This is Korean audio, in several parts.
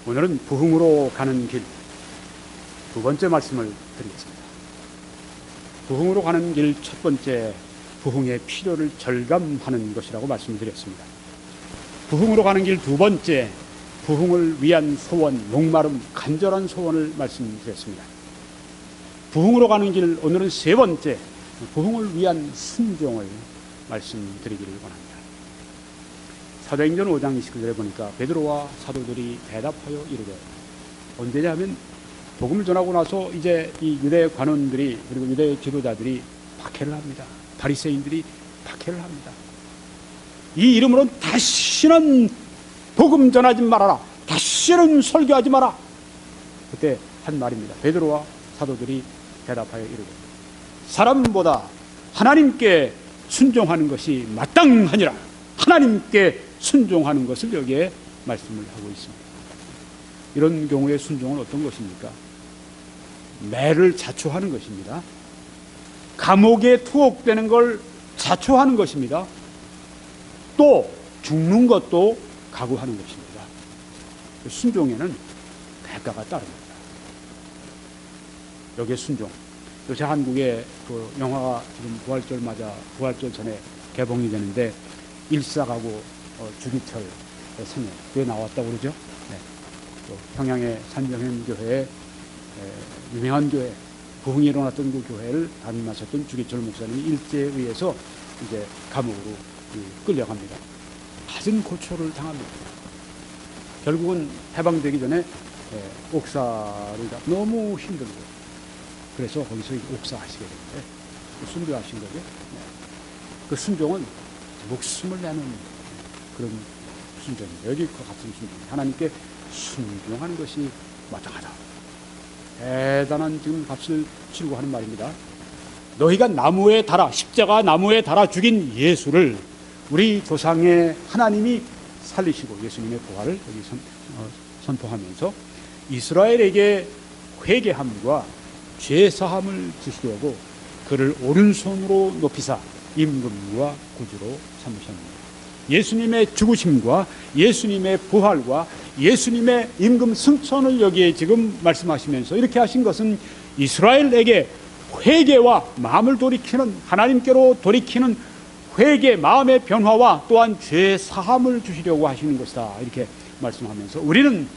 오늘은 부흥으로 가는 길 두 번째 말씀을 드리겠습니다. 부흥으로 가는 길 첫 번째, 부흥의 필요를 절감하는 것이라고 말씀드렸습니다. 부흥으로 가는 길 두 번째, 부흥을 위한 소원, 목마름, 간절한 소원을 말씀드렸습니다. 부흥으로 가는 길 오늘은 세 번째, 부흥을 위한 순종을 말씀드리기를 원합니다. 사도행전 5장 29절에 보니까 베드로와 사도들이 대답하여 이르되, 언제냐 하면 복음을 전하고 나서 이제 이 유대 관원들이 그리고 유대 지도자들이 박해를 합니다. 바리새인들이 박해를 합니다. 이 이름으로는 다시는 복음 전하지 말아라, 다시는 설교하지 마라. 그때 한 말입니다. 베드로와 사도들이 대답하여 이르되, 사람보다 하나님께 순종하는 것이 마땅하니라. 하나님께 순종하는 것을 여기에 말씀을 하고 있습니다. 이런 경우의 순종은 어떤 것입니까? 매를 자초하는 것입니다. 감옥에 투옥되는 걸 자초하는 것입니다. 또 죽는 것도 각오하는 것입니다. 순종에는 대가가 따릅니다. 여기에 순종. 요새 한국에 그 영화가 지금 부활절 맞아 부활절 전에 개봉이 되는데 일사하고 주기철 성령 그게 나왔다고 그러죠. 네. 또 평양의 산정현 교회에 유명한 교회, 부흥이 일어났던 그 교회를 담임하셨던 주기철 목사님이 일제에 의해서 이제 감옥으로 끌려갑니다. 갖은 고초를 당합니다. 결국은 해방되기 전에 옥사를 너무 힘들고, 그래서 거기서 옥사하시게 되는데 순교하신 거죠. 네. 그 순종은 목숨을 내는 그런 순종입니다. 여기 그 같은 순종. 하나님께 순종하는 것이 마땅하다. 대단한 지금 값을 치르고 하는 말입니다. 너희가 나무에 달아, 십자가 나무에 달아 죽인 예수를 우리 조상의 하나님이 살리시고 예수님의 부활을 여기 선포하면서 이스라엘에게 회개함과 죄사함을 주시려고 그를 오른손으로 높이사 임금과 구주로 삼으셨습니다. 예수님의 죽으심과 예수님의 부활과 예수님의 임금 승천을 여기에 지금 말씀하시면서 이렇게 하신 것은 이스라엘에게 회개와 마음을 돌이키는, 하나님께로 돌이키는 회개, 마음의 변화와 또한 죄 사함을 주시려고 하시는 것이다. 이렇게 말씀하면서 우리는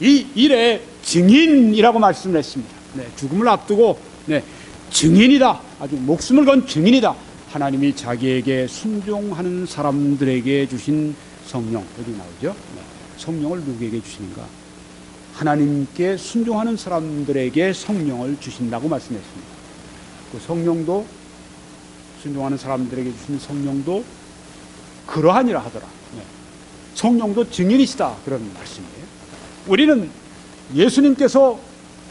이 일의 증인이라고 말씀을 했습니다. 네, 죽음을 앞두고 증인이다. 아주 목숨을 건 증인이다. 하나님이 자기에게 순종하는 사람들에게 주신 성령, 여기 나오죠. 성령을 누구에게 주시는가? 하나님께 순종하는 사람들에게 성령을 주신다고 말씀했습니다. 그 성령도, 순종하는 사람들에게 주신 성령도 그러하니라 하더라. 성령도 증인이시다, 그런 말씀이에요. 우리는 예수님께서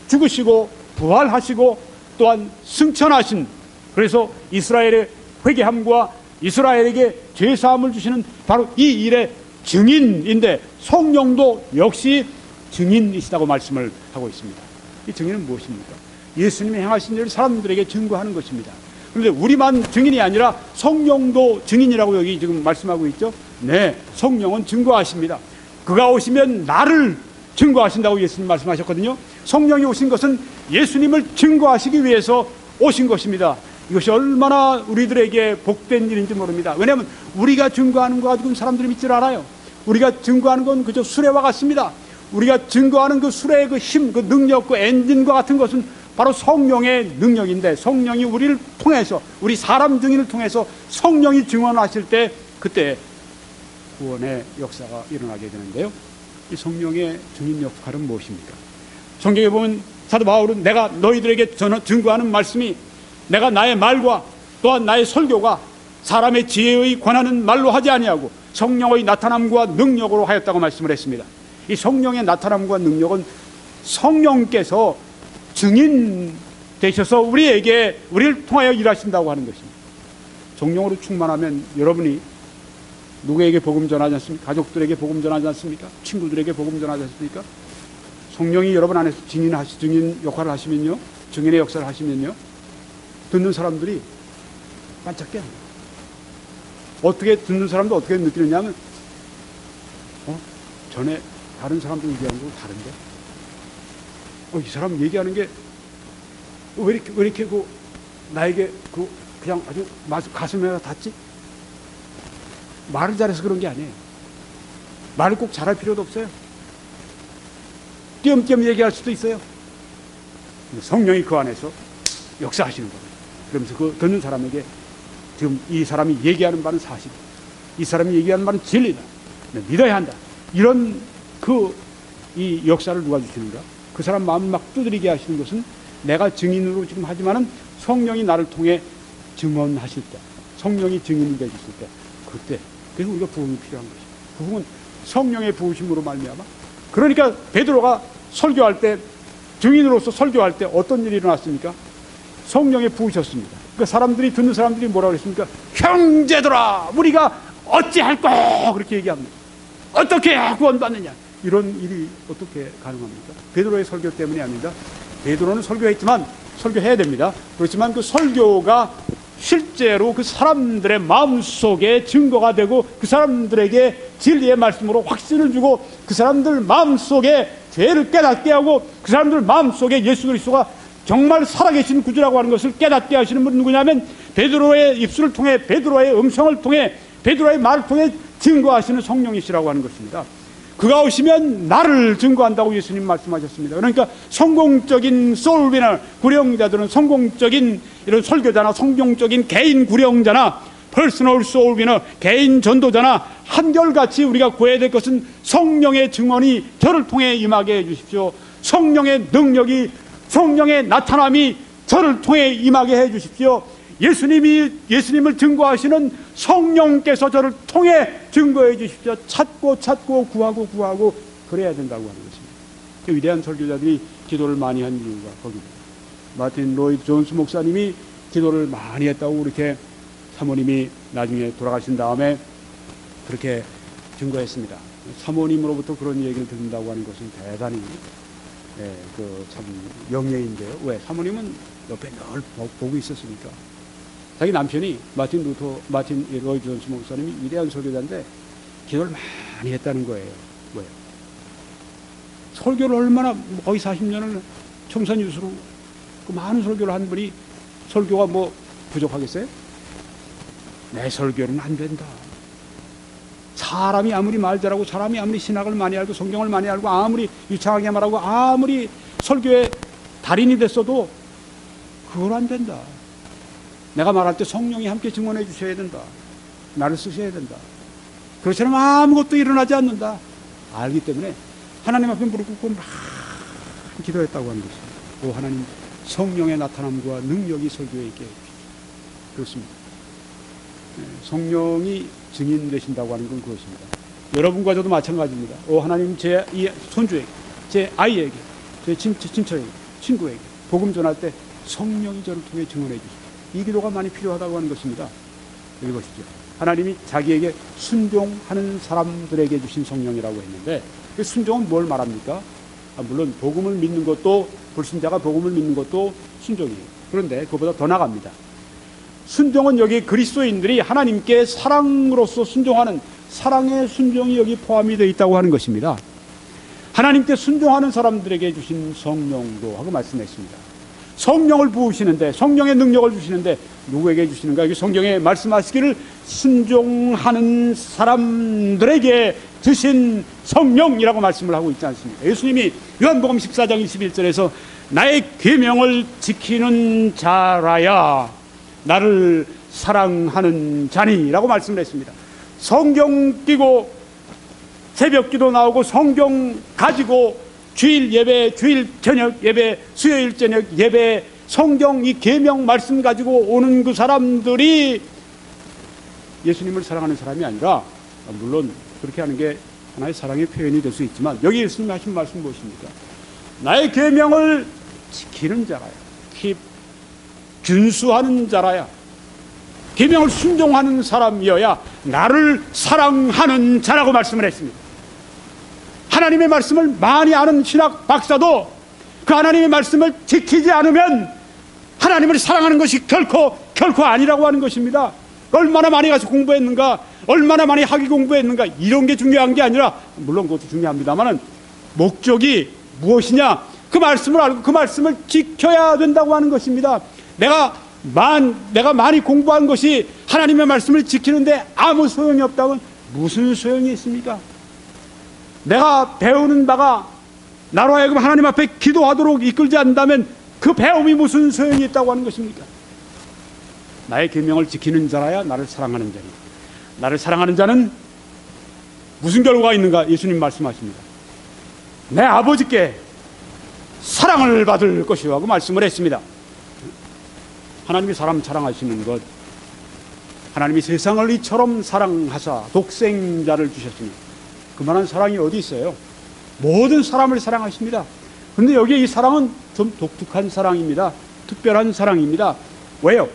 죽으시고 부활하시고 또한 승천하신, 그래서 이스라엘의 회개함과 이스라엘에게 죄사함을 주시는 바로 이 일의 증인인데, 성령도 역시 증인이시다고 말씀을 하고 있습니다. 이 증인은 무엇입니까? 예수님이 행하신 일을 사람들에게 증거하는 것입니다. 그런데 우리만 증인이 아니라 성령도 증인이라고 여기 지금 말씀하고 있죠. 네, 성령은 증거하십니다. 그가 오시면 나를 증거하신다고 예수님 말씀하셨거든요. 성령이 오신 것은 예수님을 증거하시기 위해서 오신 것입니다. 이것이 얼마나 우리들에게 복된 일인지 모릅니다. 왜냐하면 우리가 증거하는 거 가지고는 사람들이 믿질 않아요. 우리가 증거하는 건 그저 수레와 같습니다. 우리가 증거하는 그 수레의 그 힘, 그 능력, 그 엔진과 같은 것은 바로 성령의 능력인데, 성령이 우리를 통해서, 우리 사람 증인을 통해서 성령이 증언하실 때 그때 구원의 역사가 일어나게 되는데요. 이 성령의 증인 역할은 무엇입니까? 성경에 보면 사도 바울은 내가 너희들에게 증거하는 말씀이 내가 나의 말과 또한 나의 설교가 사람의 지혜의 권하는 말로 하지 아니하고 성령의 나타남과 능력으로 하였다고 말씀을 했습니다. 이 성령의 나타남과 능력은 성령께서 증인 되셔서 우리를 통하여 일하신다고 하는 것입니다. 성령으로 충만하면 여러분이 누구에게 복음 전하지 않습니까? 가족들에게 복음 전하지 않습니까? 친구들에게 복음 전하지 않습니까? 성령이 여러분 안에서 증인 역할을 하시면요, 증인의 역사를 하시면요, 듣는 사람들이 반짝 깨요. 어떻게 듣는 사람도 어떻게 느끼느냐면 전에 다른 사람들 얘기하는 거 다른데? 이 사람 얘기하는 게 왜 이렇게 나에게 그냥 아주 가슴에 닿지? 말을 잘해서 그런 게 아니에요. 말을 꼭 잘할 필요도 없어요. 띄엄띄엄 얘기할 수도 있어요. 성령이 그 안에서 역사하시는 거예요. 그러면서 그 듣는 사람에게 지금 이 사람이 얘기하는 바는 사실, 이 사람이 얘기하는 바는 진리다, 믿어야 한다, 이런 이 역사를 누가 주시는가? 그 사람 마음을 막 두드리게 하시는 것은 내가 증인으로 지금 하지만은 성령이 나를 통해 증언하실 때, 성령이 증인이 되주실 때, 그때 그래서 우리가 부흥이 필요한 것이죠. 부흥은 성령의 부으심으로 말미암아. 그러니까 베드로가 설교할 때, 증인으로서 설교할 때 어떤 일이 일어났습니까? 성령에 부으셨습니다. 그러니까 듣는 사람들이 뭐라고 그랬습니까? 형제들아, 우리가 어찌할꼬, 그렇게 얘기합니다. 어떻게 구원받느냐, 이런 일이 어떻게 가능합니까? 베드로의 설교 때문이 아닙니다. 베드로는 설교했지만, 설교해야 됩니다. 그렇지만 그 설교가 실제로 그 사람들의 마음속에 증거가 되고, 그 사람들에게 진리의 말씀으로 확신을 주고, 그 사람들 마음속에 죄를 깨닫게 하고, 그 사람들 마음속에 예수 그리스도가 정말 살아계신 구주라고 하는 것을 깨닫게 하시는 분은 누구냐면, 베드로의 입술을 통해, 베드로의 음성을 통해, 베드로의 말을 통해 증거하시는 성령이시라고 하는 것입니다. 그가 오시면 나를 증거한다고 예수님 말씀하셨습니다. 그러니까 성공적인 소울위너, 구령자들은 성공적인 이런 설교자나 성공적인 개인 구령자나 퍼스널 소울위너, 개인 전도자나 한결같이 우리가 구해야 될 것은 성령의 증언이 저를 통해 임하게 해주십시오. 성령의 능력이, 성령의 나타남이 저를 통해 임하게 해주십시오. 예수님을 증거하시는 성령께서 저를 통해 증거해 주십시오. 찾고 구하고 그래야 된다고 하는 것입니다. 그 위대한 설교자들이 기도를 많이 한 이유가 거기입니다. 마틴 로이드 존스 목사님이 기도를 많이 했다고, 그렇게 사모님이 나중에 돌아가신 다음에 그렇게 증거했습니다. 사모님으로부터 그런 얘기를 듣는다고 하는 것은 대단히 참 영예인데요. 왜? 사모님은 옆에 늘 보고 있었으니까. 자기 남편이 마틴 로이드 존스 목사님이 위대한 설교자인데 기도를 많이 했다는 거예요. 왜요? 설교를 얼마나 거의 40년을 청산유수로 그 많은 설교를 한 분이 설교가 뭐 부족하겠어요? 내 설교는 안 된다. 사람이 아무리 말 잘하고, 사람이 아무리 신학을 많이 알고, 성경을 많이 알고, 아무리 유창하게 말하고, 아무리 설교의 달인이 됐어도 그걸 안 된다. 내가 말할 때 성령이 함께 증언해 주셔야 된다. 나를 쓰셔야 된다. 그렇지 않으면 아무것도 일어나지 않는다. 알기 때문에 하나님 앞에 무릎 꿇고 막 기도했다고 하는 것입니다. 오 하나님, 성령의 나타남과 능력이 설교에 있게 해주십시오. 그렇습니다. 성령이 증인 되신다고 하는 건 그것입니다. 여러분과 저도 마찬가지입니다. 오 하나님, 제 이 손주에게, 제 아이에게, 제 친척에게, 친구에게 복음 전할 때 성령이 저를 통해 증언해 주십시오. 이 기도가 많이 필요하다고 하는 것입니다. 여기 보시죠. 하나님이 자기에게 순종하는 사람들에게 주신 성령이라고 했는데, 그 순종은 뭘 말합니까? 물론 복음을 믿는 것도, 불신자가 복음을 믿는 것도 순종이에요. 그런데 그보다 더 나갑니다. 순종은 여기 그리스도인들이 하나님께 사랑으로서 순종하는 사랑의 순종이 여기 포함이 되어 있다고 하는 것입니다. 하나님께 순종하는 사람들에게 주신 성령도 하고 말씀했습니다. 성령을 부으시는데, 성령의 능력을 주시는데 누구에게 주시는가? 여기 성경에 말씀하시기를 순종하는 사람들에게 주신 성령이라고 말씀을 하고 있지 않습니까? 예수님이 요한복음 14장 21절에서 나의 계명을 지키는 자라야 나를 사랑하는 자니라고 말씀을 했습니다. 성경 끼고 새벽 기도 나오고 성경 가지고 주일 예배, 주일 저녁 예배, 수요일 저녁 예배, 성경 이 계명 말씀 가지고 오는 그 사람들이 예수님을 사랑하는 사람이 아니라, 물론 그렇게 하는 게 하나의 사랑의 표현이 될 수 있지만, 여기 예수님이 하신 말씀 무엇입니까? 나의 계명을 지키는 자라야, 준수하는 자라야, 계명을 순종하는 사람이어야 나를 사랑하는 자라고 말씀을 했습니다. 하나님의 말씀을 많이 아는 신학 박사도 그 하나님의 말씀을 지키지 않으면 하나님을 사랑하는 것이 결코 아니라고 하는 것입니다. 얼마나 많이 가서 공부했는가, 얼마나 많이 학위 공부했는가, 이런 게 중요한 게 아니라, 물론 그것도 중요합니다만은 목적이 무엇이냐, 그 말씀을 알고 그 말씀을 지켜야 된다고 하는 것입니다. 내가 많이 공부한 것이 하나님의 말씀을 지키는데 아무 소용이 없다면 무슨 소용이 있습니까? 내가 배우는 바가 나로 하여금 하나님 앞에 기도하도록 이끌지 않는다면 그 배움이 무슨 소용이 있다고 하는 것입니까? 나의 계명을 지키는 자라야 나를 사랑하는 자니, 나를 사랑하는 자는 무슨 결과가 있는가? 예수님 말씀하십니다. 내 아버지께 사랑을 받을 것이요 하고 말씀을 했습니다. 하나님이 사람 사랑하시는 것, 하나님이 세상을 이처럼 사랑하사 독생자를 주셨으니 그만한 사랑이 어디 있어요? 모든 사람을 사랑하십니다. 그런데 여기에 이 사랑은 좀 독특한 사랑입니다. 특별한 사랑입니다. 왜요?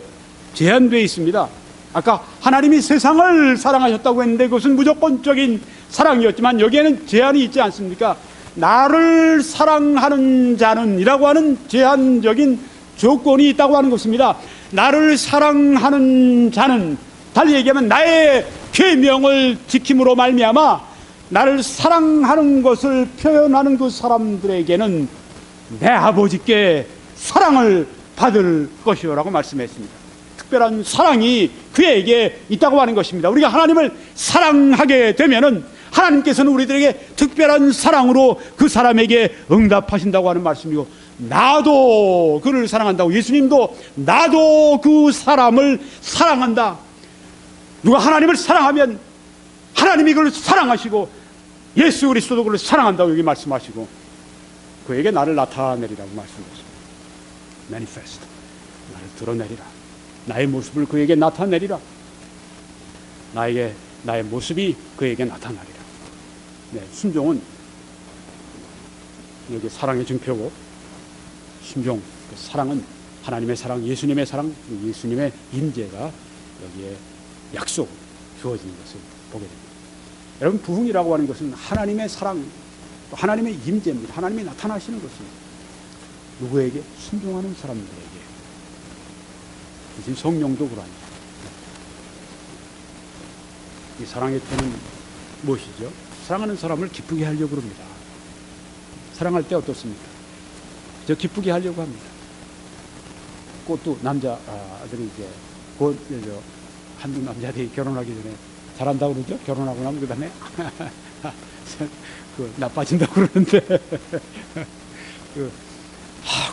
제한되어 있습니다. 아까 하나님이 세상을 사랑하셨다고 했는데 그것은 무조건적인 사랑이었지만 여기에는 제한이 있지 않습니까? 나를 사랑하는 자는 이라고 하는 제한적인 조건이 있다고 하는 것입니다. 나를 사랑하는 자는, 달리 얘기하면 나의 계명을 지킴으로 말미암아 나를 사랑하는 것을 표현하는 그 사람들에게는 내 아버지께 사랑을 받을 것이요라고 말씀했습니다. 특별한 사랑이 그에게 있다고 하는 것입니다. 우리가 하나님을 사랑하게 되면은 하나님께서는 우리들에게 특별한 사랑으로 그 사람에게 응답하신다고 하는 말씀이고, 나도 그를 사랑한다고, 예수님도 나도 그 사람을 사랑한다. 누가 하나님을 사랑하면 하나님이 그를 사랑하시고 예수 그리스도도 그를 사랑한다고 여기 말씀하시고 그에게 나를 나타내리라고 말씀하십니다. 매니페스트, 나를 드러내리라. 나의 모습을 그에게 나타내리라. 나의 모습이 그에게 나타나리라. 네, 순종은 여기 사랑의 증표고, 순종, 그 사랑은 하나님의 사랑, 예수님의 사랑, 예수님의 임재가 여기에 약속 주어지는 것을 보게 됩니다. 여러분, 부흥이라고 하는 것은 하나님의 사랑, 또 하나님의 임재입니다. 하나님이 나타나시는 것입니다. 누구에게? 순종하는 사람들에게. 지금 성령도 그러합니다. 이 사랑의 표는 무엇이죠? 사랑하는 사람을 기쁘게 하려고 합니다. 사랑할 때 어떻습니까? 저 기쁘게 하려고 합니다. 그것도 남자들이 이제 곧 한국 남자들이 결혼하기 전에 잘한다고 그러죠? 결혼하고 나면 그 다음에 나빠진다고 그러는데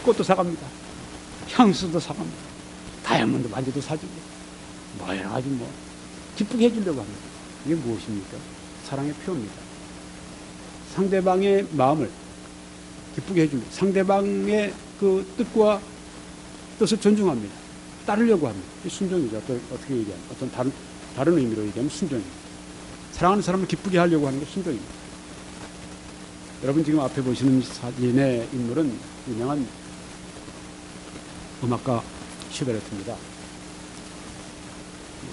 꽃도 사갑니다. 향수도 사갑니다. 다이아몬드 반지도 사주고 뭐 여러 가지 기쁘게 해주려고 합니다. 이게 무엇입니까? 사랑의 표입니다. 상대방의 마음을 기쁘게 해줍니다. 상대방의 그 뜻을 존중합니다. 따르려고 합니다. 순종이죠. 어떻게 얘기하면 어떤 다른 의미로 얘기하면 순종입니다. 사랑하는 사람을 기쁘게 하려고 하는 게 순종입니다. 여러분, 지금 앞에 보시는 사진의 인물은 유명한 음악가 슈베르트입니다.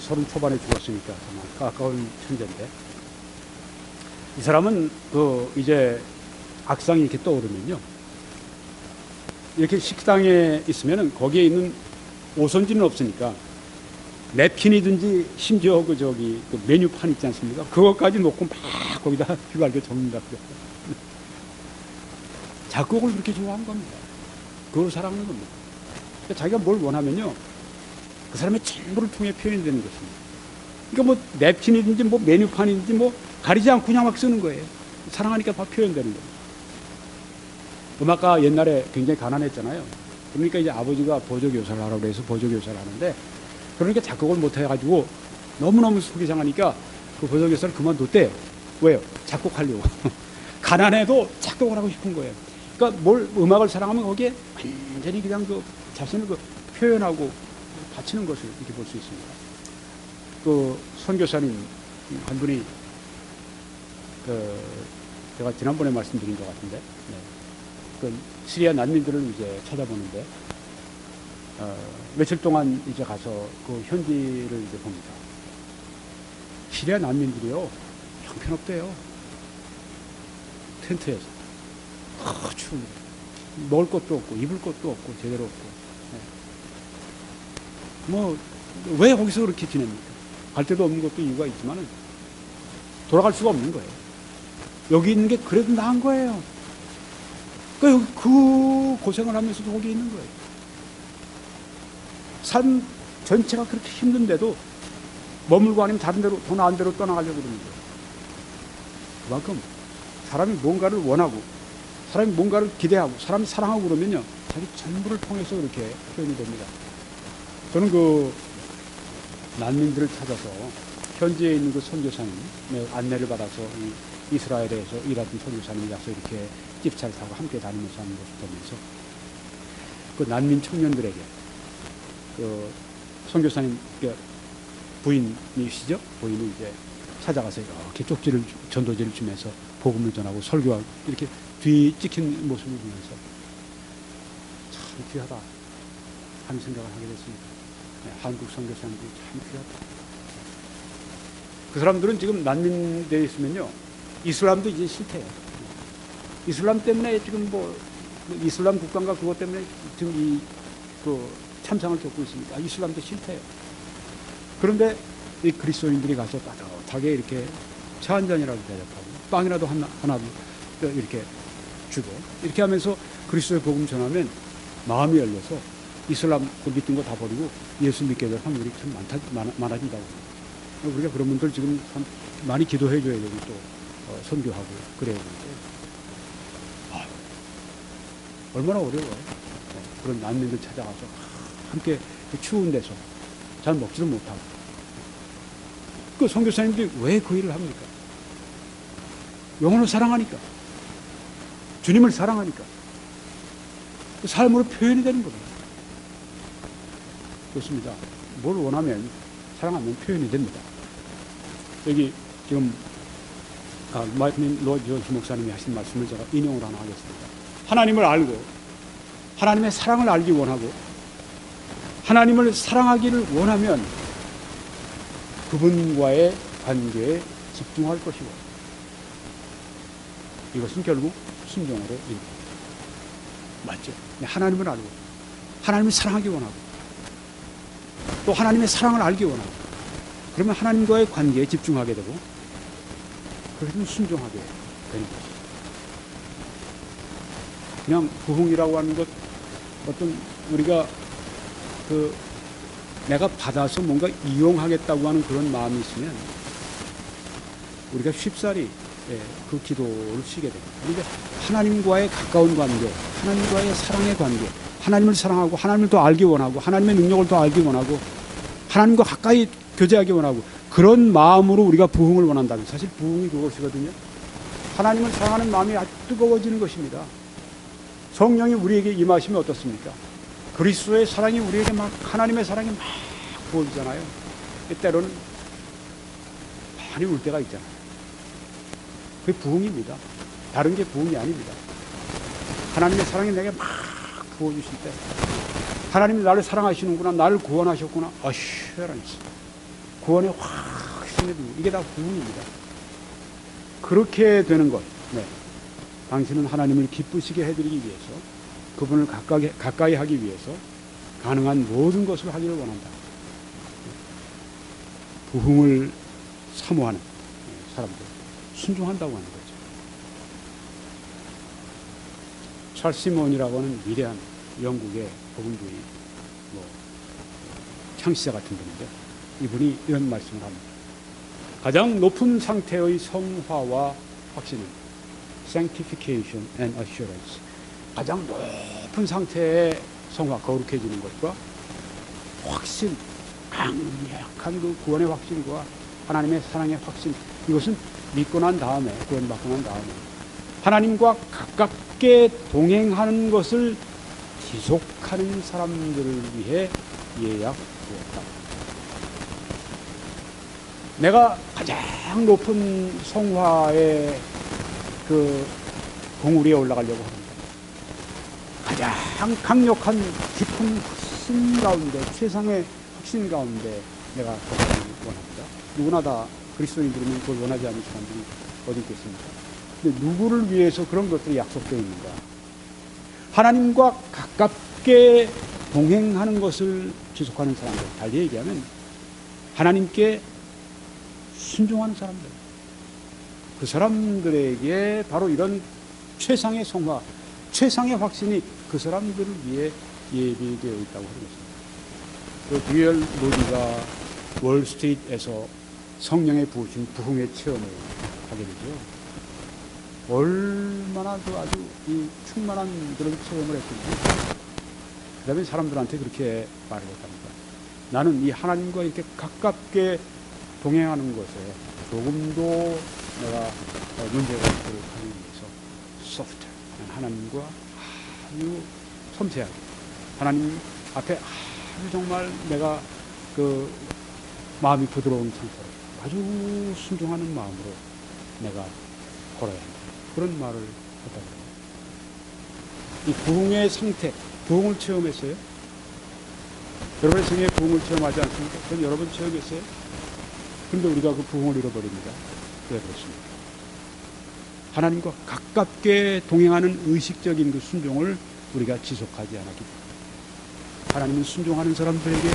30 초반에 죽었으니까 정말 가까운 천재인데, 이 사람은 이제 악상이 이렇게 떠오르면요, 이렇게 식당에 있으면은 거기에 있는 오선지는 없으니까 냅킨이든지 심지어 그 메뉴판 있지 않습니까? 그것까지 놓고 막 거기다 휘발겨 적는다. 작곡을 그렇게 좋아한 겁니다. 그걸 사랑하는 겁니다. 그러니까 자기가 뭘 원하면요, 그 사람의 전부를 통해 표현이 되는 것입니다. 그러니까 냅킨이든지 메뉴판이든지 가리지 않고 그냥 막 쓰는 거예요. 사랑하니까 다 표현되는 거예요. 음악가 옛날에 굉장히 가난했잖아요. 그러니까 이제 아버지가 보조교사를 하라고 해서 보조교사를 하는데, 그러니까 작곡을 못 해가지고 너무너무 속이 상하니까 그 보조교사를 그만뒀대요. 왜요? 작곡하려고. 가난해도 작곡을 하고 싶은 거예요. 그러니까 음악을 사랑하면 거기에 완전히 그냥 자신을 표현하고 바치는 것을 이렇게 볼 수 있습니다. 그 선교사님 한 분이 제가 지난번에 말씀드린 것 같은데, 그 시리아 난민들을 이제 찾아보는데 며칠 동안 이제 가서 그 현지를 이제 봅니다. 시리아 난민들이요, 형편없대요. 텐트에서 추운, 먹을 것도 없고 입을 것도 없고 제대로 없고. 왜 거기서 그렇게 지냅니까? 갈 데도 없는 것도 이유가 있지만은 돌아갈 수가 없는 거예요. 여기 있는 게 그래도 나은 거예요. 그 고생을 하면서도 거기 있는 거예요. 삶 전체가 그렇게 힘든데도 머물고 아니면 다른 데로, 더 나은 데로 떠나가려고 그러는 거예요. 그만큼 사람이 뭔가를 원하고, 사람이 뭔가를 기대하고, 사람이 사랑하고 그러면요, 자기 전부를 통해서 그렇게 표현이 됩니다. 저는 그 난민들을 찾아서 현지에 있는 그 선교사님의 안내를 받아서 이스라엘에서 일하던 선교사님이 와서 이렇게 집차를 타고 함께 다니면서 하는 것을 보면서 그 난민 청년들에게 그 선교사님 부인이시죠? 부인이 이제 찾아가서 이렇게 쪽지를, 전도지를 주면서 복음을 전하고 설교하고 이렇게 뒤 찍힌 모습을 보면서 참 귀하다 하는 생각을 하게 됐습니다. 네, 한국 선교사님들이 참 귀하다. 그 사람들은 지금 난민되어 있으면요, 이슬람도 이제 싫대요. 이슬람 때문에 지금 이슬람 국가인가 그것 때문에 지금 그 참상을 겪고 있습니다. 이슬람도 싫대요. 그런데 이 그리스도인들이 가서 따뜻하게 이렇게 차 한 잔이라도 대접하고 빵이라도 하나 이렇게 주고 이렇게 하면서 그리스도의 복음 전하면 마음이 열려서 이슬람 믿던 거 다 버리고 예수 믿게 될 확률이 참 많아진다고. 우리가 그런 분들 지금 많이 기도해 줘야 되고 또 선교하고 그래야 되는데 얼마나 어려워요. 그런 난민들 찾아가서 함께 그 추운 데서 잘 먹지도 못하고. 그 선교사님들이 왜 그 일을 합니까? 영혼을 사랑하니까, 주님을 사랑하니까, 그 삶으로 표현이 되는 겁니다. 그렇습니다. 뭘 원하면, 사랑하면 표현이 됩니다. 여기 지금 마틴 로이드 존스 목사님이 하신 말씀을 제가 인용을 하나 하겠습니다. 하나님을 알고 하나님의 사랑을 알기 원하고 하나님을 사랑하기를 원하면 그분과의 관계에 집중할 것이고, 이것은 결국 순종으로 이루어집니다. 맞죠? 하나님을 알고 하나님을 사랑하기 원하고 또 하나님의 사랑을 알기 원하고, 그러면 하나님과의 관계에 집중하게 되고 그래서 순종하게 되는 것이죠. 그냥 부흥이라고 하는 것, 어떤 우리가 내가 받아서 뭔가 이용하겠다고 하는 그런 마음이 있으면 우리가 쉽사리 그 기도를 쉬게 됩니다. 그런데 하나님과의 가까운 관계, 하나님과의 사랑의 관계, 하나님을 사랑하고 하나님을 더 알기 원하고 하나님의 능력을 더 알기 원하고 하나님과 가까이 교제하기 원하고 그런 마음으로 우리가 부흥을 원한다면, 사실 부흥이 그것이거든요. 하나님을 사랑하는 마음이 아주 뜨거워지는 것입니다. 성령이 우리에게 임하시면 어떻습니까? 그리스도의 사랑이 우리에게 막, 하나님의 사랑이 막 부어지잖아요. 때로는 많이 울 때가 있잖아요. 그게 부흥입니다. 다른 게 부흥이 아닙니다. 하나님의 사랑이 내게 막 부어주실 때, 하나님이 나를 사랑하시는구나, 나를 구원하셨구나, 아쉬워라니까 구원의 확신이 듭니다. 이게 다 부흥입니다. 그렇게 되는 것, 당신은 하나님을 기쁘시게 해드리기 위해서, 그분을 가까이 하기 위해서 가능한 모든 것을 하기를 원한다. 부흥을 사모하는 사람들, 순종한다고 하는 거죠. 찰스 시몬이라고 하는 위대한 영국의 복음주의 창시자 같은 분인데, 이분이 이런 말씀을 합니다. 가장 높은 상태의 성화와 확신은 sanctification and assurance, 가장 높은 상태의 성화, 거룩해지는 것과 확신, 강력한 그 구원의 확신과 하나님의 사랑의 확신, 이것은 믿고 난 다음에, 구원받고 난 다음에 하나님과 가깝게 동행하는 것을 지속하는 사람들을 위해 예약되었다. 내가 가장 높은 성화의 그 봉우리에 올라가려고 합니다. 가장 강력한 깊은 확신 가운데, 최상의 확신 가운데 내가 들어가기 원합니다. 누구나 다 그리스도인들이면 그걸 원하지 않는 사람들이 어디 있겠습니까? 근데 누구를 위해서 그런 것들이 약속되어 있는가? 하나님과 가깝게 동행하는 것을 지속하는 사람들, 달리 얘기하면 하나님께 순종하는 사람들. 그 사람들에게 바로 이런 최상의 성화, 최상의 확신이 그 사람들을 위해 예비되어 있다고 하는 것입니다. 그 듀얼 모디가 월스트리트에서 성령의 부흥의 체험을 하게 되죠. 얼마나 그 아주 이 충만한 그런 체험을 했든지, 그 다음에 사람들한테 그렇게 말을 했답니다. 나는 이 하나님과 이렇게 가깝게 동행하는 것에 조금도 내가 문제가 없도록 하기 위해서 소프트, 하나님과 아주 섬세하게, 하나님 앞에 아주 정말 내가 그 마음이 부드러운 상태로 아주 순종하는 마음으로 내가 걸어야 한다. 그런 말을 했다고 합니다. 이 부흥의 상태, 부흥을 체험했어요? 여러분의 생애에 부흥을 체험하지 않습니까? 그건 여러 번 체험했어요? 그런데 우리가 그 부흥을 잃어버립니다. 왜 그렇습니까? 하나님과 가깝게 동행하는 의식적인 그 순종을 우리가 지속하지 않았기 때문에. 하나님은 순종하는 사람들에게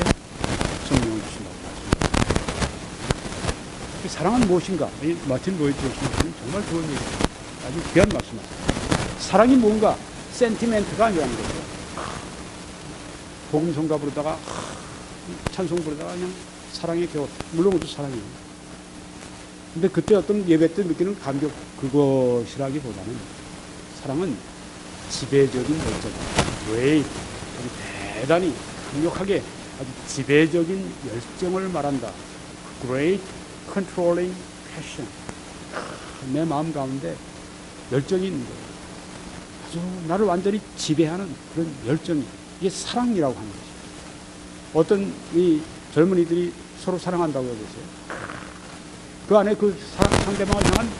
성령을 주신다고 말씀합니다. 사랑은 무엇인가? 이 마틴 로이드 조스는 정말 좋은 얘기입니다. 아주 귀한 말씀입니다. 사랑이 뭔가? 센티멘트가 아니라는 거죠. 복음성가 부르다가 찬송 부르다가 그냥 사랑에 겨워. 물론 그것도 사랑이에요. 근데 그때 어떤 예배 때 느끼는 감격, 그것이라기보다는 사랑은 지배적인 열정, 아주 대단히 강력하게 아주 지배적인 열정을 말한다. Great controlling passion. 내 마음 가운데 열정이 있는 거예요. 아주 나를 완전히 지배하는 그런 열정이, 이게 사랑이라고 하는 것이죠. 어떤 이 젊은이들이 서로 사랑한다고 해보세요. 그 안에 그 상대방을 향한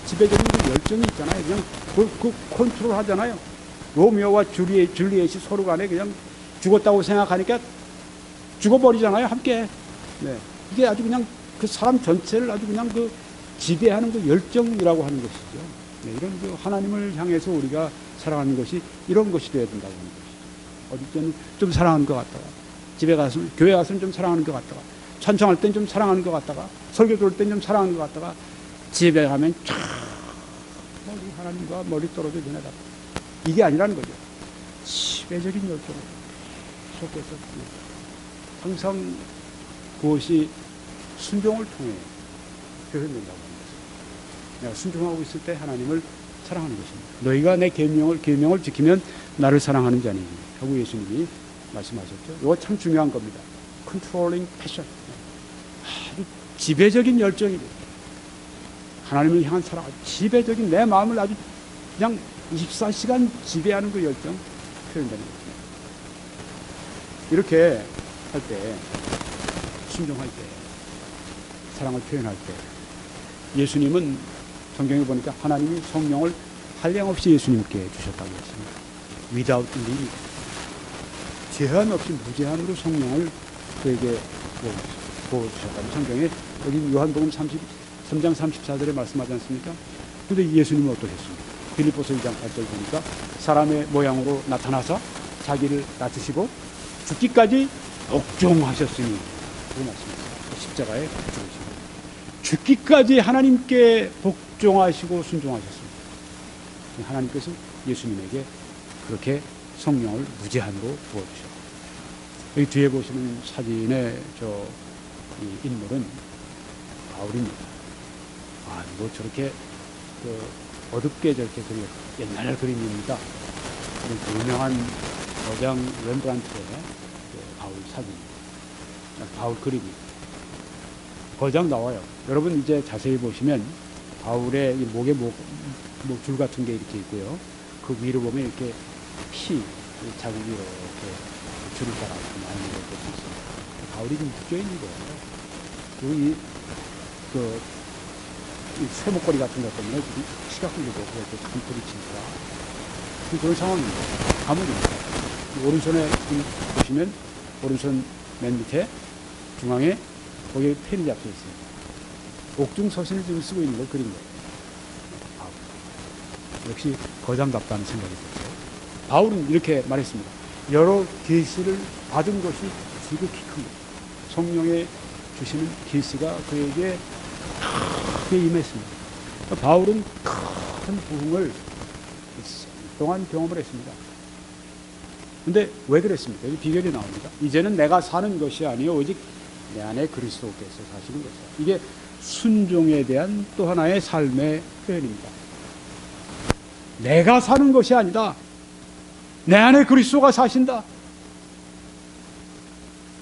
지배적인 그 열정이 있잖아요. 그냥 그 컨트롤 하잖아요. 로미오와 줄리엣이 서로 간에 그냥 죽었다고 생각하니까 죽어버리잖아요. 함께. 네. 이게 아주 그냥 그 사람 전체를 아주 그냥 그 지배하는 그 열정이라고 하는 것이죠. 네. 이런 그 하나님을 향해서 우리가 사랑하는 것이 이런 것이 되어야 된다고 하는 것이죠. 어디 때는 좀 사랑하는 것 같다가, 집에 가서, 교회 가서는 좀 사랑하는 것 같다가, 찬송할 땐 좀 사랑하는 것 같다가, 설교 들을 땐 좀 사랑하는 것 같다가, 집에 가면 쫙 머리 하나님과 머리 떨어져 지내다. 이게 아니라는 거죠. 지배적인 열정 속에서 항상 그것이 순종을 통해 표현된다고 하는 것입니다. 내가 순종하고 있을 때 하나님을 사랑하는 것입니다. 너희가 내 계명을 지키면 나를 사랑하는 자니 하고 예수님이 말씀하셨죠. 이거 참 중요한 겁니다. Controlling passion. 아주 지배적인 열정이 하나님을 향한 사랑, 지배적인 내 마음을 아주 그냥 24시간 지배하는 그 열정 표현되는 것입니다. 이렇게 할 때, 순종할 때, 사랑을 표현할 때, 예수님은 성경에 보니까 하나님이 성령을 한량없이 예수님께 주셨다고 했습니다. Without limit. 제한 없이 무제한으로 성령을 그에게 부어주셨다고 성경에 여기 요한복음 3장 34절에 말씀하지 않습니까? 그런데 예수님은 어떠셨습니까? 빌립보서 2장 8절 보니까 사람의 모양으로 나타나서 자기를 낮추시고 죽기까지 복종하셨으니 그 말씀입니다. 십자가에 죽으십니다. 죽기까지 하나님께 복종하시고 순종하셨습니다. 하나님께서 예수님에게 그렇게 성령을 무제한으로 부어주셨다. 여기 뒤에 보시는 사진의 이 인물은 바울입니다. 아, 뭐 저렇게 어둡게 저렇게 그려 옛날 그림입니다. 유명한 거장 렘브란트의 바울 사진입니다. 바울 그림입니다. 거장 나와요. 여러분 이제 자세히 보시면 바울의 목에 줄 같은 게 이렇게 있고요. 그 위로 보면 이렇게 피 자국이 이렇게 줄을 따라 많이 이렇게 있습니다. 바울이 좀 묶여 있는 거예요. 그리고 이 쇠목걸이 같은 것 때문에 피가 흘리고 그렇게 참 부딪히니까 그런 상황입니다. 감옥입니다. 오른손에 보시면 오른손 맨 밑에 중앙에 거기에 펜이 잡혀 있습니다. 옥중 서신을 지금 쓰고 있는 걸 그린 거예요. 바울. 역시 거장답다는 생각이 들었어요. 바울은 이렇게 말했습니다. 여러 계시를 받은 것이 지극히 큽니다. 성령의 주시는 계시가 그에게 그에 임했습니다. 바울은 큰 부흥을 동안 경험을 했습니다. 근데 왜 그랬습니까? 여기 비결이 나옵니다. 이제는 내가 사는 것이 아니요 오직 내 안에 그리스도께서 사시는 것이다. 이게 순종에 대한 또 하나의 삶의 표현입니다. 내가 사는 것이 아니다. 내 안에 그리스도가 사신다.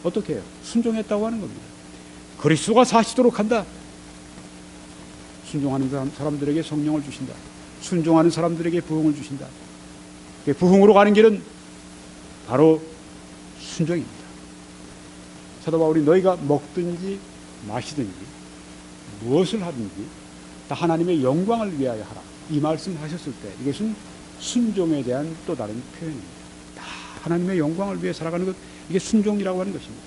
어떻게 해요? 순종했다고 하는 겁니다. 그리스도가 사시도록 한다. 순종하는 사람들에게 성령을 주신다. 순종하는 사람들에게 부흥을 주신다. 부흥으로 가는 길은 바로 순종입니다. 사도 바울이 너희가 먹든지 마시든지 무엇을 하든지 다 하나님의 영광을 위하여 하라. 이 말씀하셨을 때 이것은 순종에 대한 또 다른 표현입니다. 다 하나님의 영광을 위해 살아가는 것, 이게 순종이라고 하는 것입니다.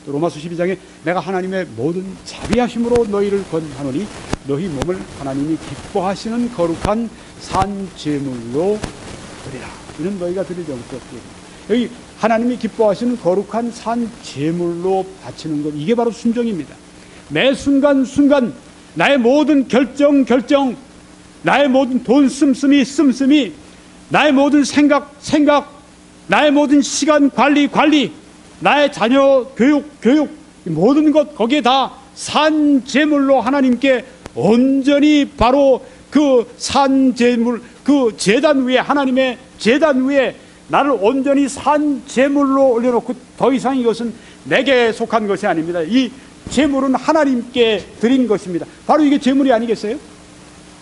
또 로마서 12장에 내가 하나님의 모든 자비하심으로 너희를 권하노니 너희 몸을 하나님이 기뻐하시는 거룩한 산 제물로 드리라. 이는 너희가 드릴 영적입니다. 여기 하나님이 기뻐하시는 거룩한 산 제물로 바치는 것, 이게 바로 순종입니다. 매 순간순간 나의 모든 결정, 나의 모든 돈 씀씀이, 나의 모든 생각, 나의 모든 시간 관리, 나의 자녀 교육, 모든 것 거기에 다 산 제물로 하나님께 온전히 바로 그 산 제물, 그 제단 위에, 하나님의 제단 위에 나를 온전히 산 제물로 올려놓고 더 이상 이것은 내게 속한 것이 아닙니다. 이 제물은 하나님께 드린 것입니다. 바로 이게 제물이 아니겠어요?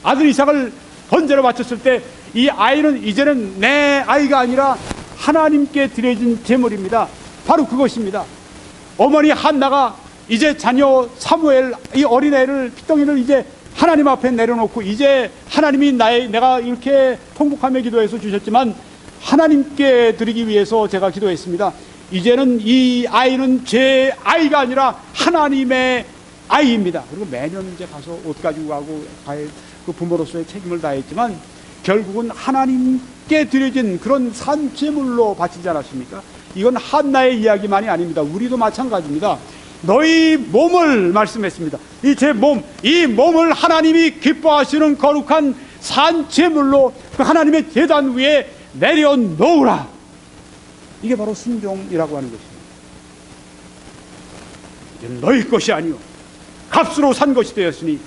아들 이삭을 번제로 바쳤을 때 이 아이는 이제는 내 아이가 아니라 하나님께 드려진 제물입니다. 바로 그것입니다. 어머니 한나가 이제 자녀 사무엘, 이 어린애를, 피덩이를 이제 하나님 앞에 내려놓고 이제 하나님이 내가 이렇게 통곡하며 기도해서 주셨지만 하나님께 드리기 위해서 제가 기도했습니다. 이제는 이 아이는 제 아이가 아니라 하나님의 아이입니다. 그리고 매년 이제 가서 옷 가지고 가고 그 부모로서의 책임을 다했지만 결국은 하나님께 드려진 그런 산 제물로 바치지 않았습니까? 이건 한나의 이야기만이 아닙니다. 우리도 마찬가지입니다. 너희 몸을 말씀했습니다. 이 몸을 하나님이 기뻐하시는 거룩한 산 제물로 그 하나님의 제단 위에 내려놓으라. 이게 바로 순종이라고 하는 것입니다. 이제는 너희 것이 아니요 값으로 산 것이 되었으니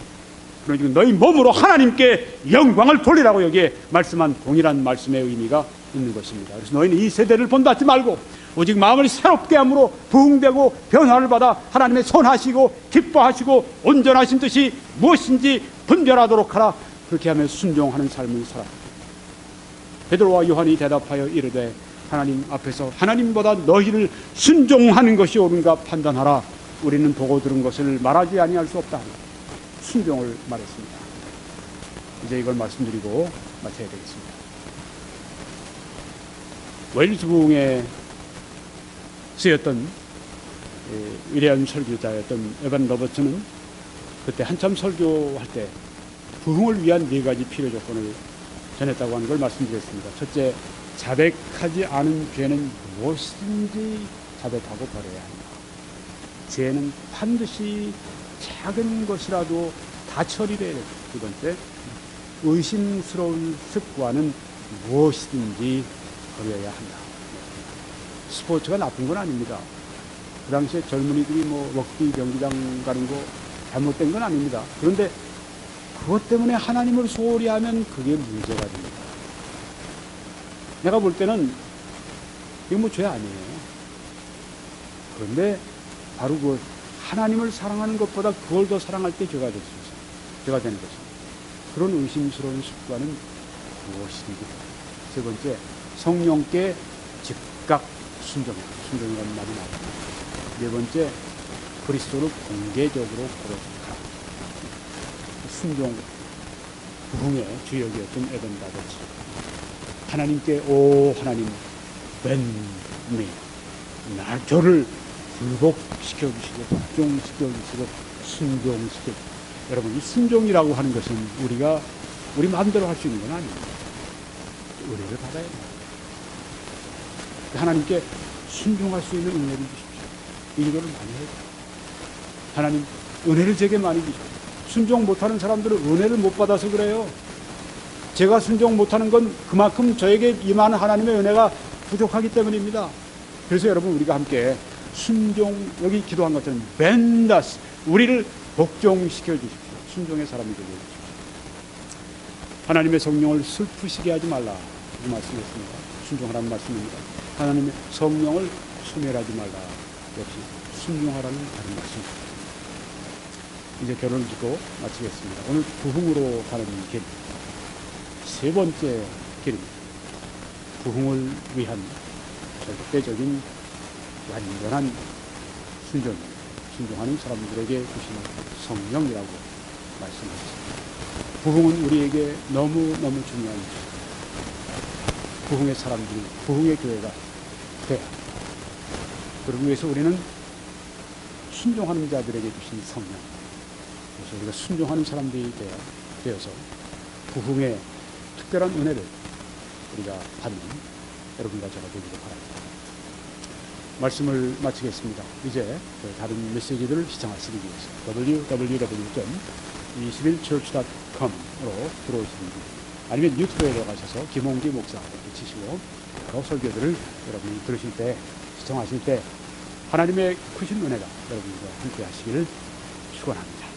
그러니 너희 몸으로 하나님께 영광을 돌리라고 여기에 말씀한 동일한 말씀의 의미가 있는 것입니다. 그래서 너희는 이 세대를 본받지 말고 오직 마음을 새롭게 함으로 부흥되고 변화를 받아 하나님의 선하시고 기뻐하시고 온전하신 뜻이 무엇인지 분별하도록 하라. 그렇게 하며 순종하는 삶을 살아. 베드로와 요한이 대답하여 이르되 하나님 앞에서 하나님보다 너희를 순종하는 것이 옳은가 판단하라. 우리는 보고 들은 것을 말하지 아니할 수 없다. 순종을 말했습니다. 이제 이걸 말씀드리고 마쳐야 되겠습니다. 웨일스 부흥에 쓰였던 위대한 설교자였던 에반 로버츠는 그때 한참 설교할 때 부흥을 위한 4가지 필요 조건을 전했다고 하는 걸 말씀드렸습니다. 첫째, 자백하지 않은 죄는 무엇이든지 자백하고 버려야 한다. 죄는 반드시 작은 것이라도 다 처리돼야 된다. 두 번째, 의심스러운 습관은 무엇이든지 버려야 한다. 스포츠가 나쁜 건 아닙니다. 그 당시에 젊은이들이 럭비 경기장 가는 거 잘못된 건 아닙니다. 그런데 그것 때문에 하나님을 소홀히 하면 그게 문제가 됩니다. 내가 볼 때는 이거 죄 아니에요. 그런데 바로 그 하나님을 사랑하는 것보다 그걸 더 사랑할 때 죄가 될 수 있어요. 죄가 되는 것입니다. 그런 의심스러운 습관은 무엇이든지. 세 번째, 성령께 즉각 순종이라는 말이 나옵니다. 네 번째, 그리스도를 공개적으로 고백하라. 순종, 부흥의 주역이었던 에반 로버츠. 하나님께 오 하나님, 웬미 저를 굴복시켜주시고 복종시켜주시고 순종시켜. 여러분, 이 순종이라고 하는 것은 우리 마음대로 할 수 있는 건 아닙니다. 은혜를 받아야 됩니다. 하나님께 순종할 수 있는 은혜를 주십시오. 이 기도를 많이 해요. 하나님, 은혜를 제게 많이 주십시오. 순종 못하는 사람들은 은혜를 못 받아서 그래요. 제가 순종 못하는 건 그만큼 저에게 임하는 하나님의 은혜가 부족하기 때문입니다. 그래서 여러분, 우리가 함께 순종, 여기 기도한 것처럼 벤다스, 우리를 복종시켜 주십시오. 순종의 사람이 되게 해주십시오. 하나님의 성령을 슬프시게 하지 말라, 이 말씀이었습니다. 순종하라는 말씀입니다. 하나님의 성령을 소멸하지 말라, 역시 순종하라는 다른 말씀입니다. 이제 결론을 짓고 마치겠습니다. 오늘 부흥으로 가는 길, 세 번째 길입니다. 부흥을 위한 절대적인 완전한 순종입니다. 순종하는 사람들에게 주신 성령이라고 말씀하셨습니다. 부흥은 우리에게 너무너무 중요한 것입니다. 부흥의 사람들이, 부흥의 교회가 돼야 합니다. 그러기 위해서 우리는 순종하는 자들에게 주신 성령, 그래서 우리가 순종하는 사람들이 되어서 부흥의 특별한 은혜를 우리가 받는 여러분과 제가 되기를 바랍니다. 말씀을 마치겠습니다. 이제 다른 메시지들을 시청하시기 위해서 www.21church.com으로 들어오시는 분, 아니면 유튜브에 들어가셔서 김홍기 목사 이렇게 치시고 바로 설교들을 여러분이 들으실 때, 시청하실 때 하나님의 크신 은혜가 여러분과 함께 하시기를 축원합니다.